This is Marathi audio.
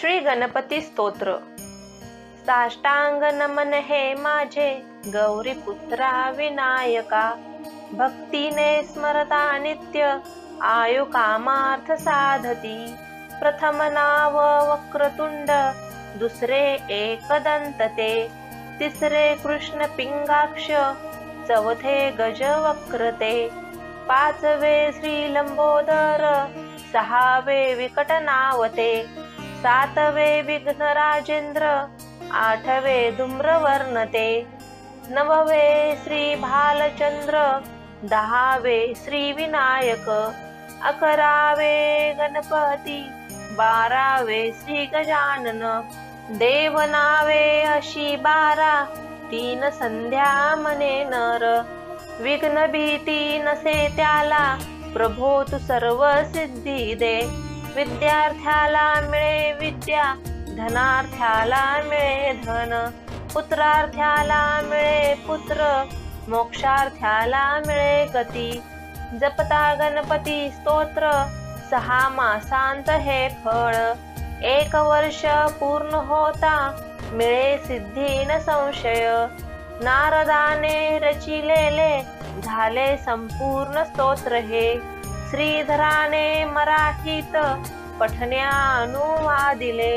श्री गणपती स्तोत्र। साष्टांग नमन हे माझे गौरी पुत्रा विनायका, भक्तीने स्मरता नित्य आयु कामार्थ साधती। प्रथम नाव वक्रतुंड, दुसरे एकदंत ते, तिसरे कृष्ण पिंगाक्ष, चौथे गज वक्रते, पाचवे श्री लंबोदर, सहावे विकट नावते, सातवे विघ्न राजेंद्र, आठवे धूम्रवर्णते, नववे श्री भालचंद्र, दहावे श्री विनायक, अकरावे गणपती, बारावे श्री गजानन। देवनावे अशी 12, तीन संध्या मने नर, विघ्न भीती नसे त्याला, प्रभो तू सर्व सिद्धी दे। विद्यार्थ्याला मिळे विद्या, धनार्थ्याला मिळे धन, पुत्रार्थ्याला मिळे पुत्र, मोक्षार्थ्याला मिळे गती। जपता गणपती स्तोत्र, 6 मासांत हे फळ, 1 वर्ष पूर्ण होता मिळे सिद्धी न संशय। नारदाने रचिलेले झाले संपूर्ण स्तोत्र हे, श्रीधराने मराठीत पठण्या अनुवादिले।